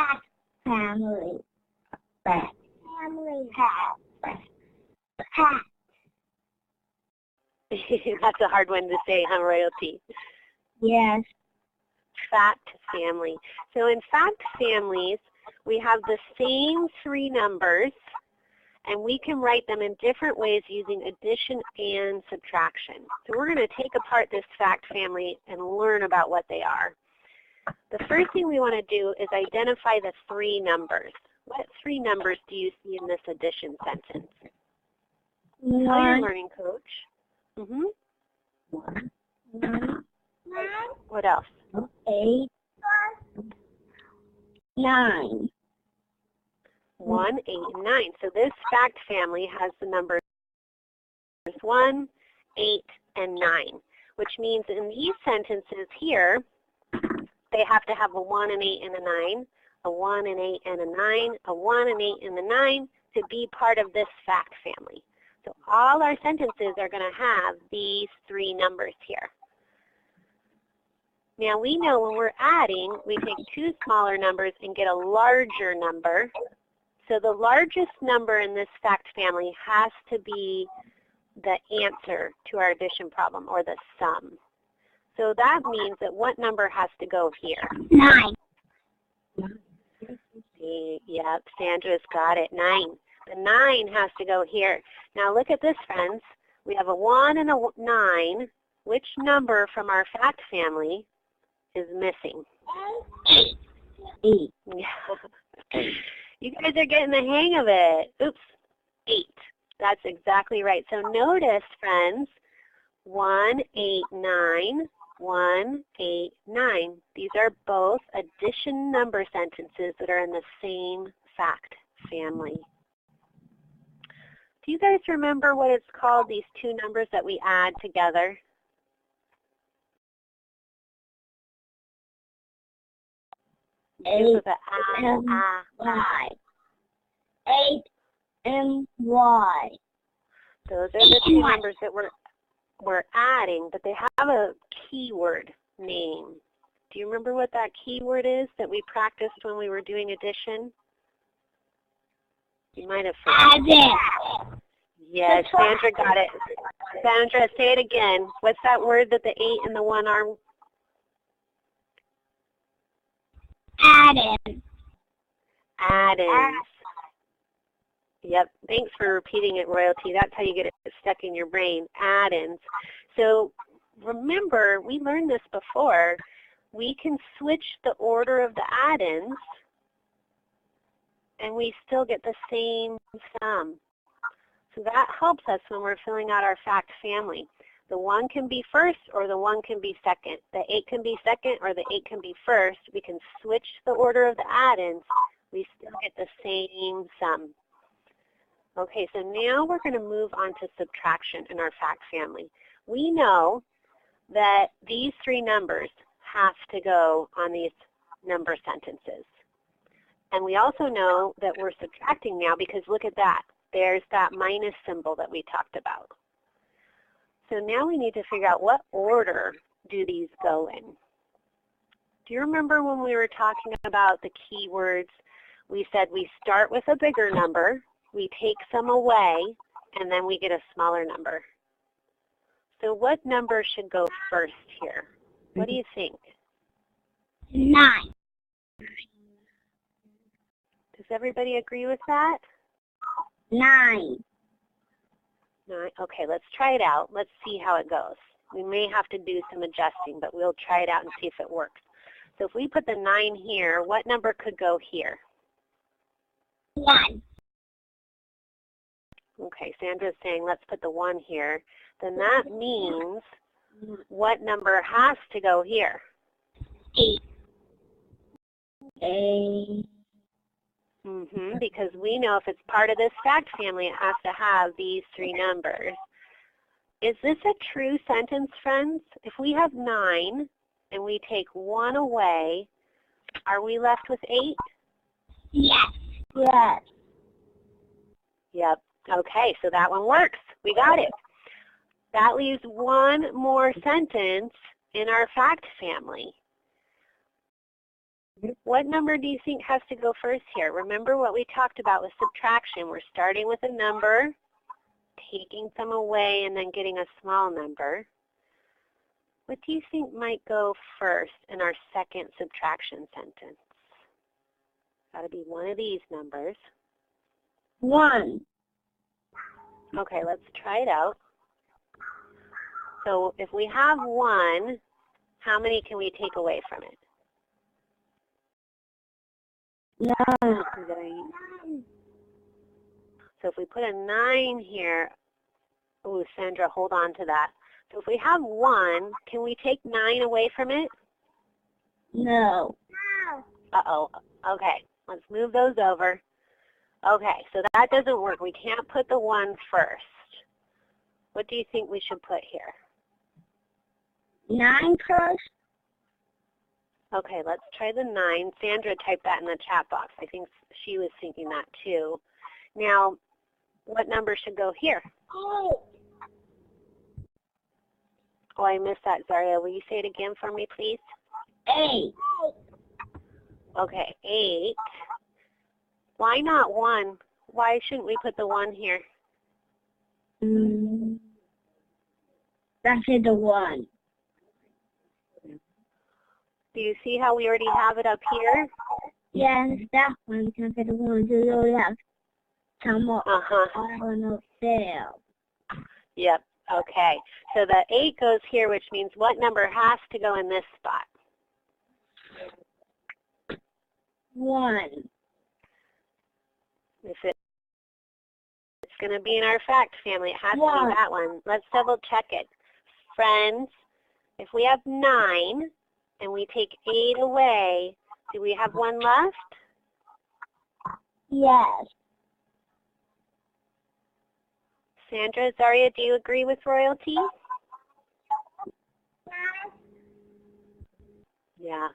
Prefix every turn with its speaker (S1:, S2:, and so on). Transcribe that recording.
S1: Fact family. Fact family. Fact.
S2: That's a hard one to say, huh, Royalty?
S1: Yes.
S2: Fact family. So in fact families, we have the same three numbers, and we can write them in different ways using addition and subtraction. So we're going to take apart this fact family and learn about what they are. The first thing we want to do is identify the three numbers. What three numbers do you see in this addition sentence? Tell your learning coach.
S1: One.
S2: What else?
S1: 8. 9.
S2: 1, 8, and 9. So this fact family has the numbers 1, 8, and 9, which means in these sentences here, they have to have a 1, an 8, and a 9, a 1, an 8, and a 9, a 1, an 8, and a 9 to be part of this fact family. So all our sentences are going to have these three numbers here. Now we know when we're adding, we take two smaller numbers and get a larger number. So the largest number in this fact family has to be the answer to our addition problem, or the sum. So that means that what number has to go here?
S1: 9.
S2: Yep, Sandra's got it, 9. The 9 has to go here. Now look at this, friends. We have a 1 and a 9. Which number from our fact family is missing?
S1: 8.
S2: You guys are getting the hang of it. Oops, 8. That's exactly right. So notice, friends, 1, 8, 9, 1, 8, 9. These are both addition number sentences that are in the same fact family. Do you guys remember what it's called, these two numbers that we add together?
S1: A M Y. 8 M Y.
S2: Those are the two numbers that we're adding, but they have a keyword name. Do you remember what that keyword is that we practiced when we were doing addition? You might have forgotten.
S1: Add.
S2: Yes, Sandra got it. Sandra, say it again. What's that word that the 8 and the 1 are?
S1: Add-in.
S2: Add-ins. Yep, thanks for repeating it, Royalty. That's how you get it stuck in your brain, add-ins. So remember, we learned this before. We can switch the order of the add-ins, and we still get the same sum. So that helps us when we're filling out our fact family. The 1 can be first or the 1 can be second. The 8 can be second or the 8 can be first. We can switch the order of the add-ins. We still get the same sum. Okay, so now we're going to move on to subtraction in our fact family. We know that these three numbers have to go on these number sentences. And we also know that we're subtracting now because look at that. There's that minus symbol that we talked about. So now we need to figure out what order do these go in. Do you remember when we were talking about the keywords? We said we start with a bigger number, we take some away, and then we get a smaller number. So what number should go first here? What do you think?
S1: 9.
S2: Does everybody agree with that?
S1: 9.
S2: 9. Okay, let's try it out. Let's see how it goes. We may have to do some adjusting, but we'll try it out and see if it works. So if we put the 9 here, what number could go here?
S1: 1.
S2: Okay, Sandra's saying let's put the 1 here. Then that means what number has to go here?
S1: 8. 8.
S2: Because we know if it's part of this fact family, it has to have these three numbers. Is this a true sentence, friends? If we have 9 and we take 1 away, are we left with 8?
S1: Yes. Yes.
S2: Yep. Okay, so that one works. We got it. That leaves one more sentence in our fact family. What number do you think has to go first here? Remember what we talked about with subtraction. We're starting with a number, taking some away, and then getting a small number. What do you think might go first in our second subtraction sentence? Got to be one of these numbers.
S1: 1.
S2: Okay, let's try it out. So if we have 1, how many can we take away from it?
S1: 9.
S2: So if we put a 9 here, ooh, Sandra, hold on to that. So if we have 1, can we take 9 away from it?
S1: No.
S2: Uh-oh. Okay, let's move those over. Okay, so that doesn't work. We can't put the 1 first. What do you think we should put here?
S1: 9 first.
S2: Okay, let's try the 9. Sandra typed that in the chat box. I think she was thinking that too. Now, what number should go here? Oh, I missed that, Zaria. Will you say it again for me, please?
S1: 8.
S2: Okay, 8. Why not 1? Why shouldn't we put the 1 here?
S1: That's the 1.
S2: Do you see how we already have it up here?
S1: Yes, that one. That's the 1. So you only have some more on the cell.
S2: Yep. Okay. So the 8 goes here, which means what number has to go in this spot?
S1: 1.
S2: If it's going to be in our fact family, it has to
S1: 1.
S2: be that one. Let's double check it. Friends, if we have 9 and we take 8 away, do we have 1 left?
S1: Yes.
S2: Sandra, Zaria, do you agree with Royalty? Yeah.